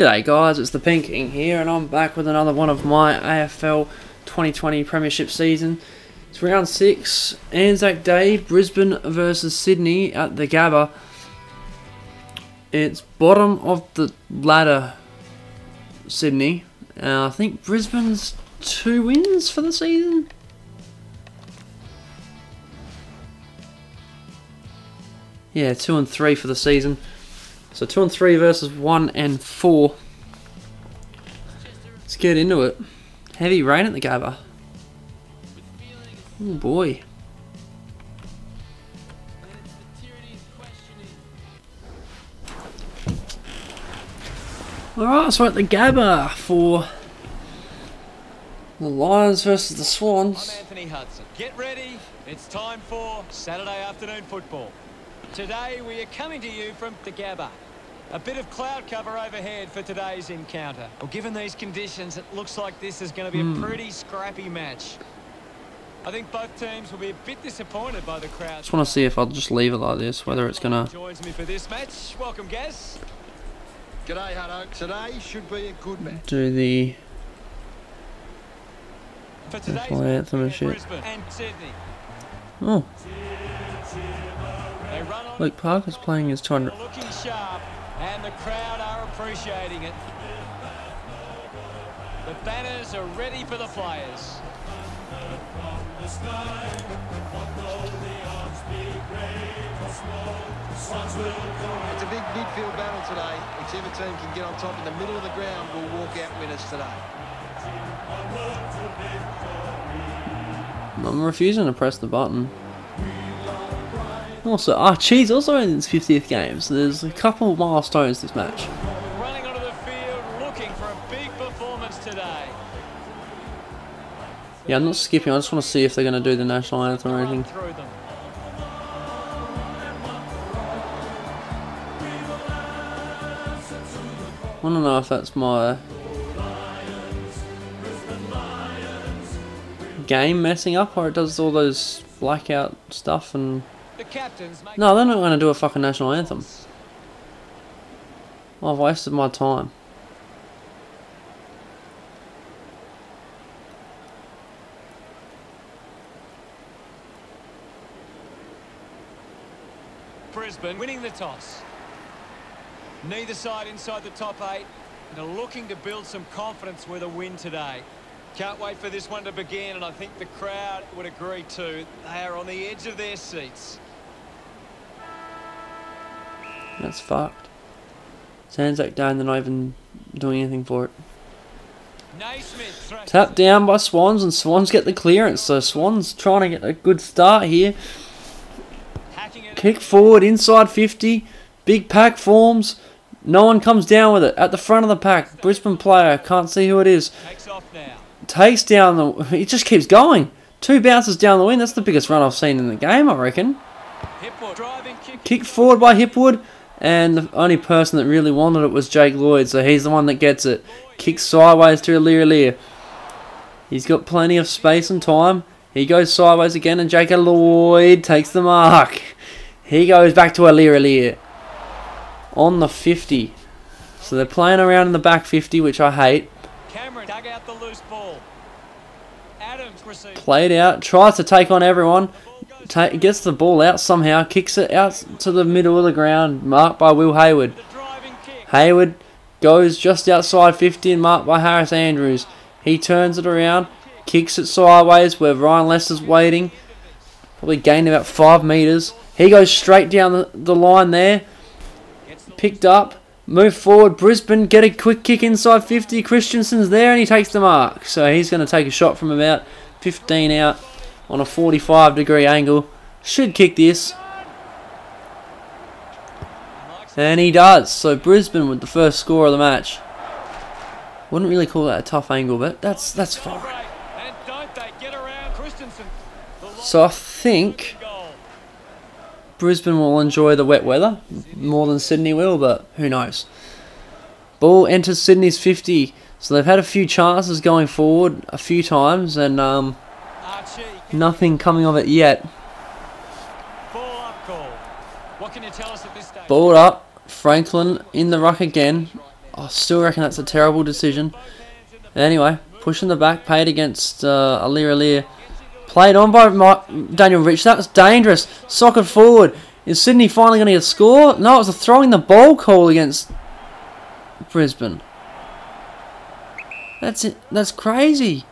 G'day guys, it's the Pink King here and I'm back with another one of my AFL 2020 Premiership season. It's round 6, Anzac Day, Brisbane versus Sydney at the Gabba. It's bottom of the ladder, Sydney. I think Brisbane's 2 wins for the season. Yeah, 2 and 3 for the season. So 2 and 3 versus 1 and 4. Let's get into it. Heavy rain at the Gabba. Oh boy. Alright, so at the Gabba for the Lions versus the Swans. I'm Anthony Hudson. Get ready. It's time for Saturday afternoon football. Today we are coming to you from the Gabba. A bit of cloud cover overhead for today's encounter. Well, given these conditions, it looks like this is going to be a pretty scrappy match. I think both teams will be a bit disappointed by the crowd. Just want to see if I'll just leave it like this, whether it's going to... Joins me for this match. Welcome, Gaz. G'day, Hutto. Today should be a good match. do the... For today's National anthem and shit. Brisbane and Sydney. Oh, They run on. Luke Parker's playing his 200. Looking sharp, and the crowd are appreciating it. The banners are ready for the players. It's a big midfield battle today. Whichever team can get on top in the middle of the ground will walk out winners today. I'm refusing to press the button. Also, Archie's also in his 50th game, so there's a couple of milestones this match. Running onto the field, looking for a big performance today. Yeah, I'm not skipping, I just want to see if they're going to do the national anthem or anything. Through them. I don't know if that's my game messing up or it does all those blackout stuff and... The captains make No, they're not going to do a fucking national anthem. I've wasted my time. Brisbane winning the toss. Neither side inside the top 8 and are looking to build some confidence with a win today. Can't wait for this one to begin, and I think the crowd would agree too. They are on the edge of their seats. That's fucked. It's Anzac Day and they're not even doing anything for it. Naismith thrashes Tapped it. down by Swans and Swans get the clearance. So Swans trying to get a good start here. Hacking it. Kick forward inside 50. Big pack forms. No one comes down with it. At the front of the pack. Brisbane player. Can't see who it is. Takes off now. Takes down the... He just keeps going. 2 bounces down the wing. That's the biggest run I've seen in the game, I reckon. Hipwood driving kick. Kick forward by Hipwood. And the only person that really wanted it was Jake Lloyd. So he's the one that gets it. Kicks sideways to Aliir. He's got plenty of space and time. He goes sideways again and Jake Lloyd takes the mark. He goes back to Aliir. On the 50. So they're playing around in the back 50, which I hate. Cameron dug out the loose ball. Adams receives. Played out. Tries to take on everyone. Gets the ball out somehow. Kicks it out to the middle of the ground. Marked by Will Hayward. The driving kick. Hayward goes just outside 50 and marked by Harris Andrews. He turns it around. Kicks it sideways where Ryan Lester's waiting. Probably gained about 5 metres. He goes straight down the line there. Picked up. Move forward. Brisbane get a quick kick inside 50. Christensen's there and he takes the mark. So he's going to take a shot from about 15 out on a 45-degree angle. Should kick this. And he does. So Brisbane with the first score of the match. Wouldn't really call that a tough angle, but that's fine. And don't they get around Christensen. So I think Brisbane will enjoy the wet weather more than Sydney will, but who knows. Ball enters Sydney's 50. So they've had a few chances going forward a few times and Archie. nothing coming of it yet. Ball up call. What can you tell us at this stage? Ball up. Franklin in the ruck again. I still reckon that's a terrible decision. Anyway, pushing the back, paid against Alir. Played on by Daniel Rich. That was dangerous. Socket forward. Is Sydney finally going to get a score? No, it was a throwing the ball call against Brisbane. That's it. That's crazy.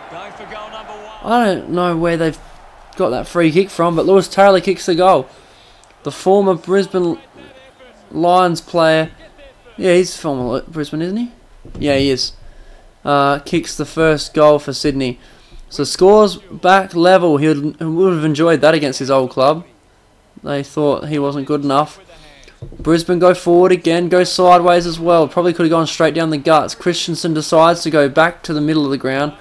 Going for goal number 1. I don't know where they've got that free kick from, but Lewis Taylor kicks the goal. The former Brisbane Lions player. Yeah, he's former Brisbane, isn't he? Yeah, he is. Kicks the first goal for Sydney. So scores back level. He would have enjoyed that against his old club. They thought he wasn't good enough. Brisbane go forward again, go sideways as well. Probably could have gone straight down the guts. Christensen decides to go back to the middle of the ground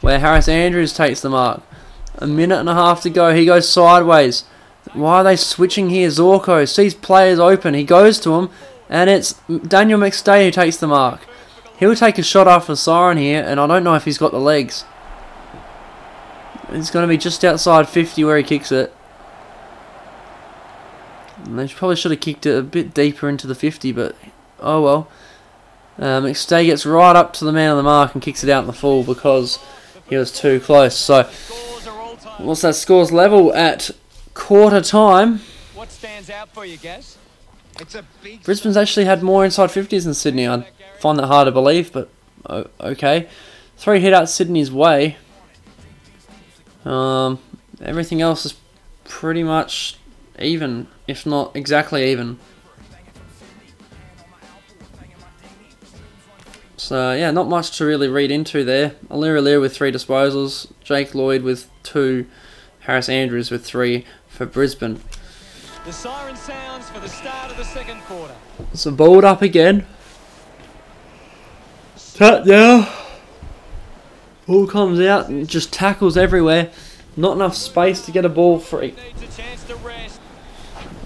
where Harris Andrews takes the mark. A minute and a half to go. He goes sideways. Why are they switching here? Zorko sees players open. He goes to them, and it's Daniel McStay who takes the mark. He'll take a shot after siren here, and I don't know if he's got the legs. It's going to be just outside 50 where he kicks it. And they probably should have kicked it a bit deeper into the 50, but oh well. McStay gets right up to the man on the mark and kicks it out in the full because he was too close. So, what's that scores level at quarter time? What stands out for you, Gaz? Brisbane's actually had more inside 50s than Sydney. I find that hard to believe, but okay. 3 hit out Sydney's way. Everything else is pretty much even, if not exactly even. So yeah, not much to really read into there. Alir with 3 disposals, Jake Lloyd with 2, Harris Andrews with 3 for Brisbane. The siren sounds for the start of the second quarter. So balled up again. Tap down. Ball comes out and just tackles everywhere. Not enough space to get a ball free.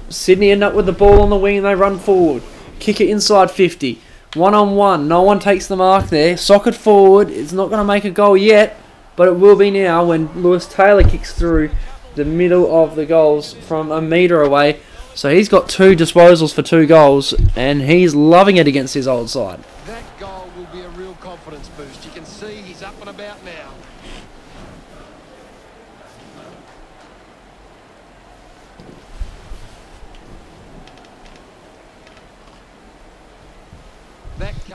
Sydney end up with the ball on the wing and they run forward. Kick it inside 50. 1-on-1. No one takes the mark there. Socket forward. It's not going to make a goal yet, but it will be now when Lewis Taylor kicks through the middle of the goals from a metre away. So he's got 2 disposals for 2 goals and he's loving it against his old side. That goal will be a real confidence boost. You can see he's up and about now.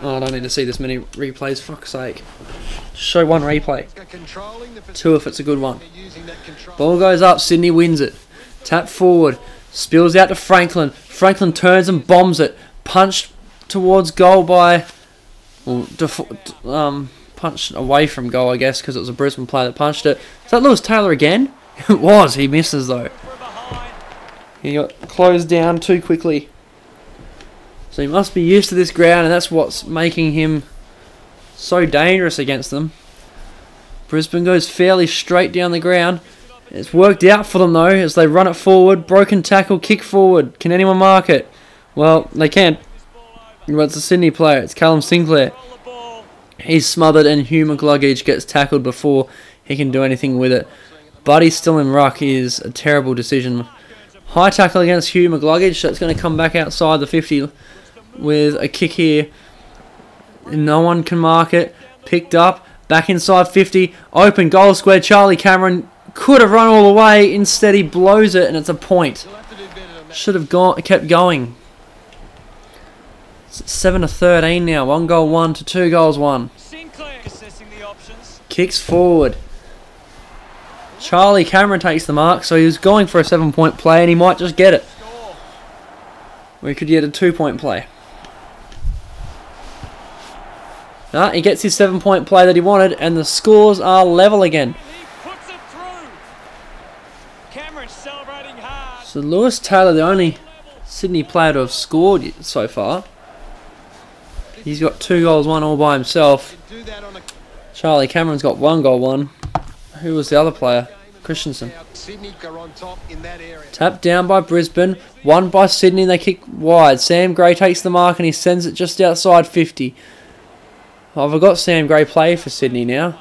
Oh, I don't need to see this many replays, fuck's sake. Show 1 replay. 2 if it's a good one. Ball goes up, Sydney wins it. Tap forward, spills out to Franklin. Franklin turns and bombs it. Punched towards goal by... Well, punched away from goal, I guess, because it was a Brisbane player that punched it. Is that Lewis Taylor again? It was, he misses though. He got closed down too quickly. So he must be used to this ground, and that's what's making him so dangerous against them. Brisbane goes fairly straight down the ground. It's worked out for them though, as they run it forward. Broken tackle, kick forward. Can anyone mark it? Well, they can. Well, it's a Sydney player. It's Callum Sinclair. He's smothered, and Hugh McLuggage gets tackled before he can do anything with it. But he's still in ruck. Is a terrible decision. High tackle against Hugh McLuggage. So it's going to come back outside the 50 with a kick here. No one can mark it. Picked up. Back inside 50. Open goal square. Charlie Cameron could have run all the way. Instead he blows it and it's a point. Should have kept going. It's 7-13 now. 1 goal 1 to 2 goals 1. Kicks forward. Charlie Cameron takes the mark, so he was going for a 7-point play and he might just get it. Or he could get a 2-point play. No, he gets his 7-point play that he wanted, and the scores are level again. So Lewis Taylor, the only Sydney player to have scored so far. He's got 2 goals 1 all by himself. Charlie Cameron's got 1 goal 1. Who was the other player? Christensen. Tapped down by Brisbane. 1 by Sydney. They kick wide. Sam Gray takes the mark and he sends it just outside 50. Oh, I've got Sam Gray play for Sydney now.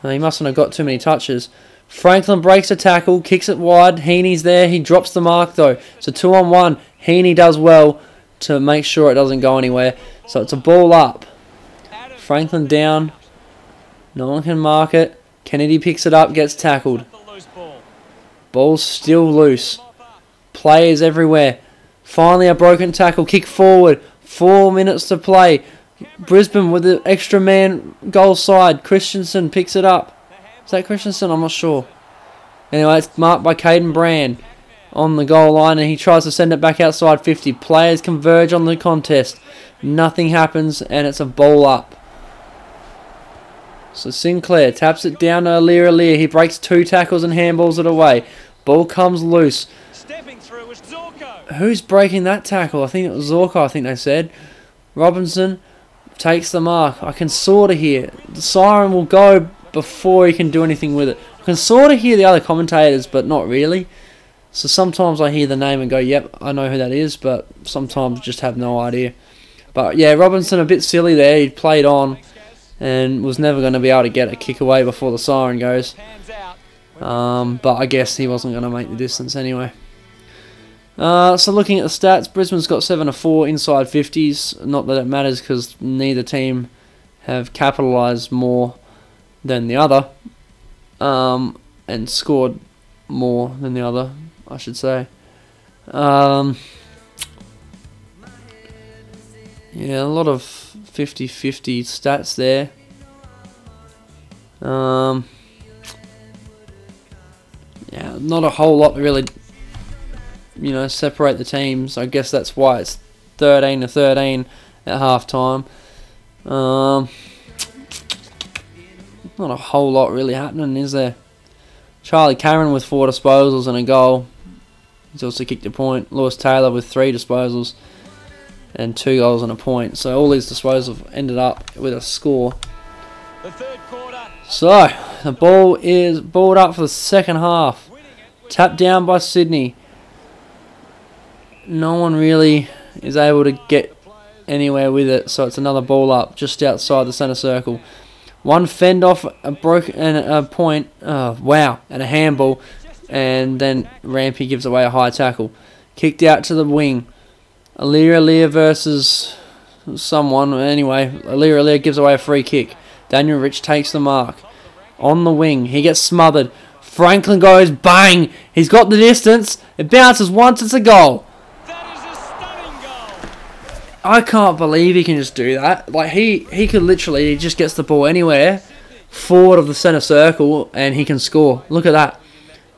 He mustn't have got too many touches. Franklin breaks a tackle. Kicks it wide. Heaney's there. He drops the mark though. So 2-on-1. Heaney does well. to make sure it doesn't go anywhere. So it's a ball up. Franklin down. No one can mark it. Kennedy picks it up, gets tackled. Ball's still loose. Players everywhere. Finally a broken tackle. Kick forward. 4 minutes to play. Brisbane with the extra man goal side. Christensen picks it up. Is that Christensen? I'm not sure. Anyway, it's marked by Caden Brand on the goal line, and he tries to send it back outside 50. Players converge on the contest. Nothing happens, and it's a ball up. So Sinclair taps it down to Aliir. He breaks 2 tackles and handballs it away. Ball comes loose. Who's breaking that tackle? I think it was Zorko, I think they said. Robinson takes the mark. I can sort of hear. The siren will go before he can do anything with it. I can sort of hear the other commentators, but not really. So sometimes I hear the name and go, yep, I know who that is, but sometimes just have no idea. But yeah, Robinson a bit silly there. He played on and was never going to be able to get a kick away before the siren goes. But I guess he wasn't going to make the distance anyway. So looking at the stats, Brisbane's got 7 of 4 inside 50s. Not that it matters because neither team have capitalised more than the other. And scored more than the other, I should say. Yeah, a lot of 50-50 stats there. Yeah, not a whole lot really, separate the teams. I guess that's why it's 13-13 at half time. Not a whole lot really happening, is there? Charlie Cameron with 4 disposals and a goal. He's also kicked a point. Lewis Taylor with 3 disposals and 2 goals and a point. So all these disposals ended up with a score. So the ball is balled up for the second half. Tapped down by Sydney. No one really is able to get anywhere with it. So it's another ball up just outside the centre circle. One fend off a broken and a point. Oh, wow, and a handball, and then Rampy gives away a high tackle. Kicked out to the wing. Aliir versus someone. Anyway, Aliir gives away a free kick. Daniel Rich takes the mark. On the wing, he gets smothered. Franklin goes bang. He's got the distance. It bounces once. It's a goal. I can't believe he can just do that. Like, he could literally, he just gets the ball anywhere forward of the centre circle and he can score. Look at that.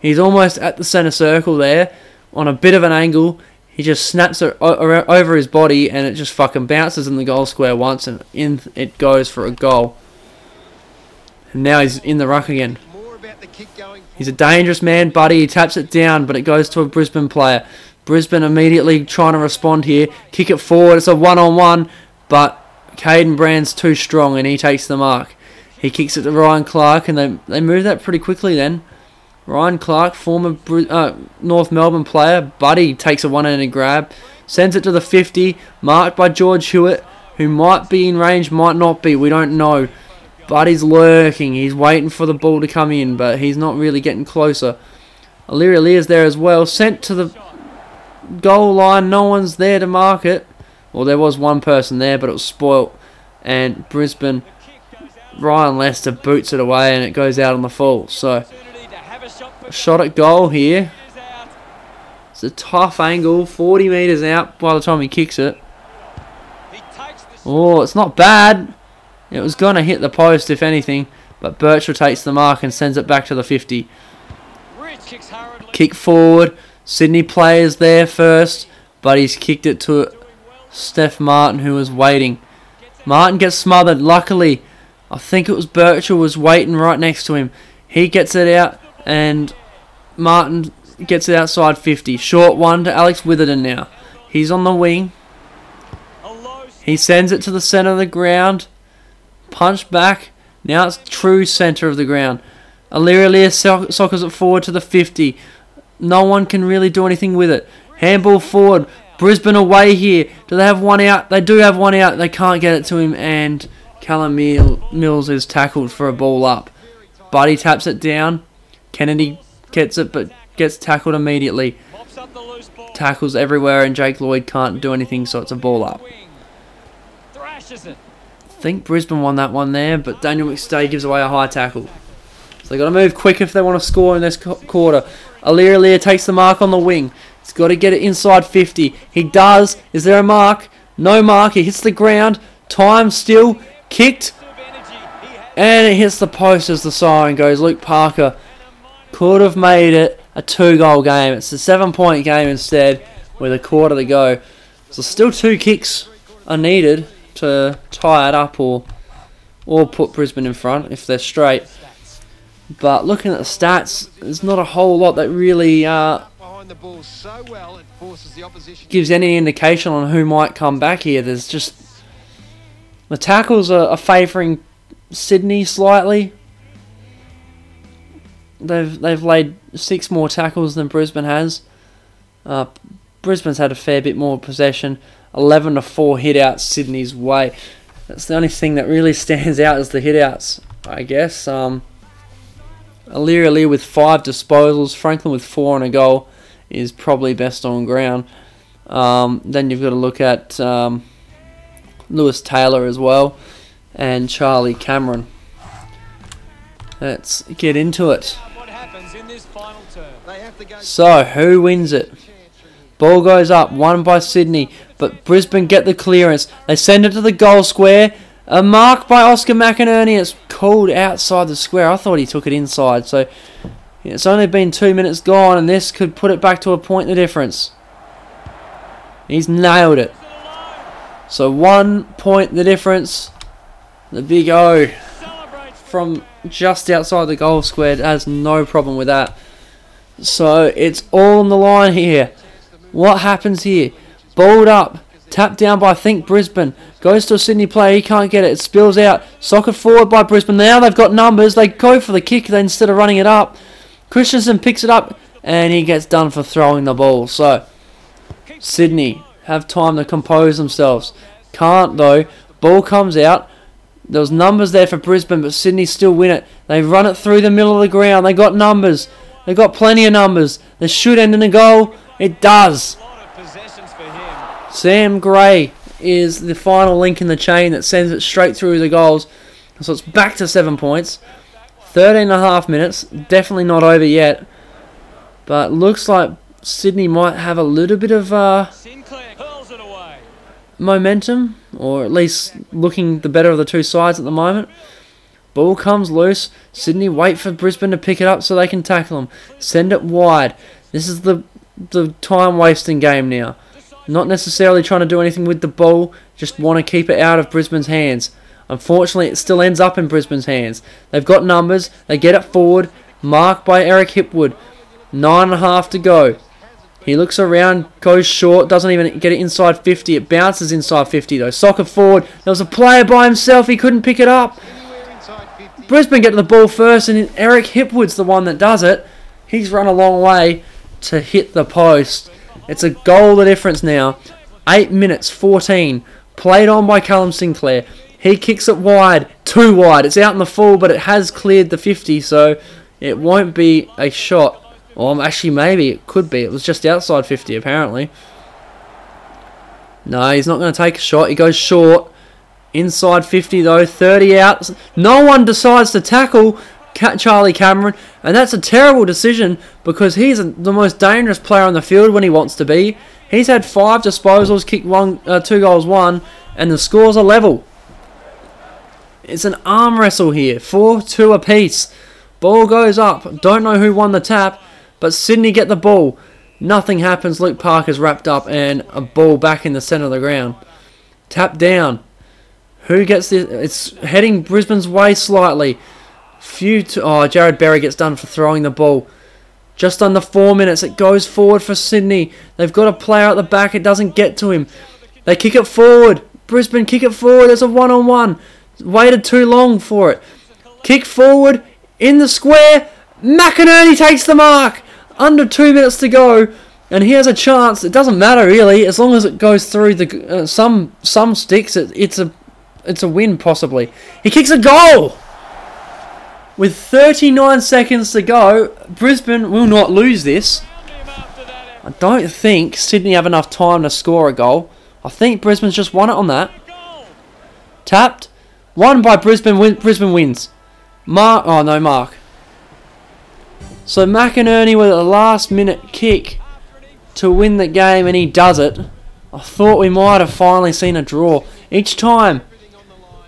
He's almost at the centre circle there on a bit of an angle. He just snaps it over his body and it just fucking bounces in the goal square once and in it goes for a goal. And now he's in the ruck again. He's a dangerous man, buddy. He taps it down, but it goes to a Brisbane player. Brisbane immediately trying to respond here. Kick it forward. It's a one-on-one, but Caden Brand's too strong and he takes the mark. He kicks it to Ryan Clark and they move that pretty quickly then. Ryan Clark, former North Melbourne player. Buddy takes a one-handed grab. Sends it to the 50. Marked by George Hewitt, who might be in range, might not be. We don't know. Buddy's lurking. He's waiting for the ball to come in, but he's not really getting closer. Aliir's there as well. Sent to the goal line. No one's there to mark it. Well, there was one person there, but it was spoilt. And Brisbane, Ryan Lester boots it away and it goes out on the full. So, a shot at goal here. It's a tough angle. 40 metres out by the time he kicks it. Oh, it's not bad. It was going to hit the post if anything. But Birchall takes the mark and sends it back to the 50. Kick forward. Sydney players there first, but he's kicked it to Steph Martin, who was waiting. Martin gets smothered. Luckily, I think it was Birchall was waiting right next to him. He gets it out, and Martin gets it outside 50. Short one to Alex Witherden now. He's on the wing. He sends it to the centre of the ground. Punch back. Now it's true centre of the ground. Aliir sockers it forward to the 50. No one can really do anything with it. Handball forward. Brisbane away here. Do they have one out? They do have one out. They can't get it to him. And Callum Mills is tackled for a ball up. Buddy taps it down. Kennedy gets it but gets tackled immediately. up the loose ball. Tackles everywhere, and Jake Lloyd can't do anything, so it's a ball up. Thrashes it. I think Brisbane won that one there, but Daniel McStay gives away a high tackle. So they've got to move quick if they want to score in this quarter. Aliir takes the mark on the wing. He's got to get it inside 50. He does. Is there a mark? No mark. He hits the ground. Time still. Kicked. And it hits the post as the siren goes. Luke Parker could have made it a 2-goal game. It's a 7-point game instead with a quarter to go. So still 2 kicks are needed to tie it up or put Brisbane in front if they're straight. But looking at the stats, there's not a whole lot that really The ball so well, it forces the opposition. gives any indication on who might come back here. There's just the tackles are favouring Sydney slightly. They've laid 6 more tackles than Brisbane has. Brisbane's had a fair bit more possession. 11-4 hit-outs Sydney's way. That's the only thing that really stands out is the hit-outs, I guess. Aliir with 5 disposals, Franklin with 4 and a goal is probably best on ground. Then you've got to look at Lewis Taylor as well and Charlie Cameron. Let's get into it. What happens in this final term? They have to go. So, who wins it? Ball goes up, won by Sydney, but Brisbane get the clearance. They send it to the goal square. A mark by Oscar McInerney. It's called outside the square. I thought he took it inside. So it's only been 2 minutes gone, and this could put it back to a point the difference. He's nailed it. So 1 point the difference. The big O from just outside the goal square has no problem with that. So it's all on the line here. What happens here? Balled up. Tapped down by, I think, Brisbane. Goes to a Sydney player. He can't get it. It spills out. Socket forward by Brisbane. Now they've got numbers. They go for the kick instead of running it up. Christensen picks it up, and he gets done for throwing the ball. So, Sydney have time to compose themselves. Can't, though. Ball comes out. There was numbers there for Brisbane, but Sydney still win it. They run it through the middle of the ground. They got numbers. They got plenty of numbers. This should end in a goal. It does. Sam Gray is the final link in the chain that sends it straight through the goals. So it's back to 7 points. 13.5 minutes. Definitely not over yet. But looks like Sydney might have a little bit of momentum. Or at least looking the better of the two sides at the moment. Ball comes loose. Sydney wait for Brisbane to pick it up so they can tackle them. Send it wide. This is the time wasting game now. Not necessarily trying to do anything with the ball, just want to keep it out of Brisbane's hands. Unfortunately, it still ends up in Brisbane's hands. They've got numbers, they get it forward, marked by Eric Hipwood. 9.5 to go. He looks around, goes short, doesn't even get it inside 50. It bounces inside 50 though. Soccer forward, there was a player by himself, he couldn't pick it up. Brisbane get to the ball first, and Eric Hipwood's the one that does it. He's run a long way to hit the post. It's a goal the difference now. 8 minutes, 14. Played on by Callum Sinclair. He kicks it wide, too wide. It's out in the full, but it has cleared the 50, so it won't be a shot. Or actually, maybe it could be. It was just outside 50, apparently. No, he's not going to take a shot. He goes short. Inside 50, though. 30 out. No one decides to tackle Charlie Cameron, and that's a terrible decision because he's the most dangerous player on the field when he wants to be. He's had 5 disposals, kicked 2 goals, 1, and the scores are level. It's an arm wrestle here, 4-2 apiece. Ball goes up. Don't know who won the tap, but Sydney get the ball. Nothing happens. Luke Parker's wrapped up, and a ball back in the centre of the ground. Tap down. Who gets this? It's heading Brisbane's way slightly. Jared Berry gets done for throwing the ball. Just under 4 minutes. It goes forward for Sydney. They've got a player at the back. It doesn't get to him. They kick it forward. Brisbane kick it forward. There's a one-on-one. Waited too long for it. Kick forward. In the square. McInerney takes the mark. Under 2 minutes to go. And he has a chance. It doesn't matter really. As long as it goes through the some sticks. It's a win possibly. He kicks a goal. With 39 seconds to go, Brisbane will not lose this. I don't think Sydney have enough time to score a goal. I think Brisbane's just won it on that. Tapped. Won by Brisbane. Brisbane wins. Mark. Oh, no mark. So McInerney with a last minute kick to win the game, and he does it. I thought we might have finally seen a draw. Each time,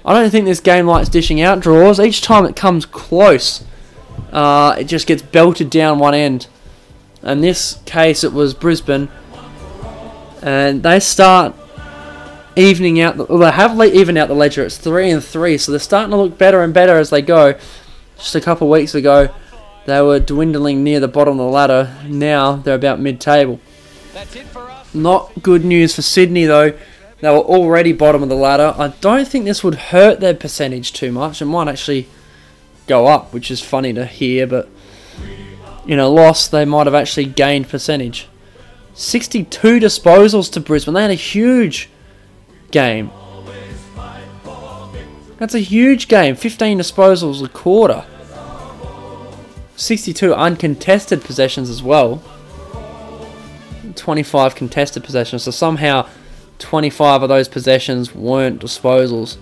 I don't think this game likes dishing out draws. Each time it comes close, it just gets belted down one end. In this case, it was Brisbane, and they start evening out. Well, they have evened out the ledger. It's 3-3, so they're starting to look better and better as they go. Just a couple of weeks ago, they were dwindling near the bottom of the ladder. Now they're about mid-table. Not good news for Sydney, though. They were already bottom of the ladder. I don't think this would hurt their percentage too much. It might actually go up, which is funny to hear, but in a loss, they might have actually gained percentage. 62 disposals to Brisbane. They had a huge game. That's a huge game. 15 disposals a quarter. 62 uncontested possessions as well. 25 contested possessions. So somehow 25 of those possessions weren't disposals.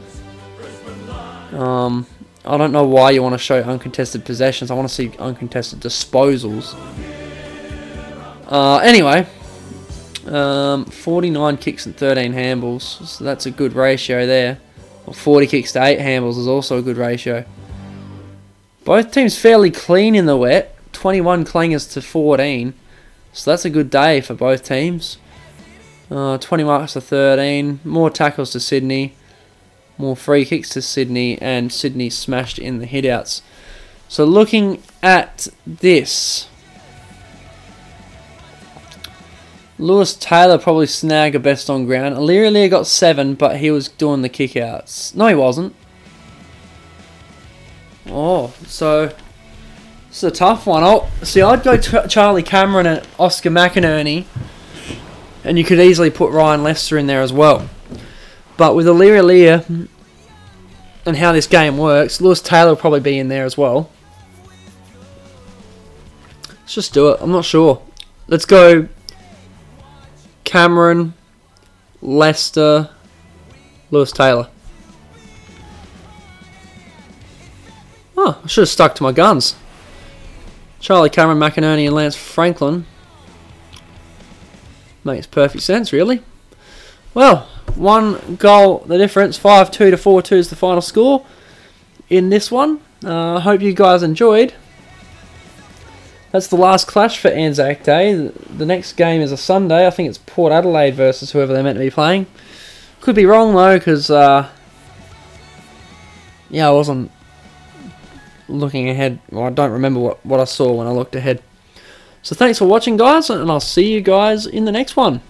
I don't know why you want to show uncontested possessions. I want to see uncontested disposals. Anyway, 49 kicks and 13 handballs. So that's a good ratio there. Well, 40 kicks to 8 handballs is also a good ratio. Both teams fairly clean in the wet. 21 clangers to 14. So that's a good day for both teams. 20 marks to 13. More tackles to Sydney. More free kicks to Sydney. And Sydney smashed in the hitouts. So looking at this, Lewis Taylor probably snagged a best on ground. Leary got 7, but he was doing the kickouts. No, he wasn't. Oh, so it's a tough one. Oh, see, I'd go Charlie Cameron and Oscar McInerney, and you could easily put Ryan Lester in there as well. But with Leary and how this game works, Lewis Taylor will probably be in there as well. Let's just do it. I'm not sure. Let's go Cameron, Lester, Lewis Taylor. Oh, I should have stuck to my guns. Charlie Cameron, McInerney and Lance Franklin. Makes perfect sense, really. Well, 1 goal the difference. 5-2 to 4-2 is the final score in this one. I hope you guys enjoyed. That's the last clash for Anzac Day. The next game is a Sunday. I think it's Port Adelaide versus whoever they're meant to be playing. Could be wrong though, because yeah, I wasn't looking ahead. Well, I don't remember what I saw when I looked ahead. So thanks for watching, guys, and I'll see you guys in the next one.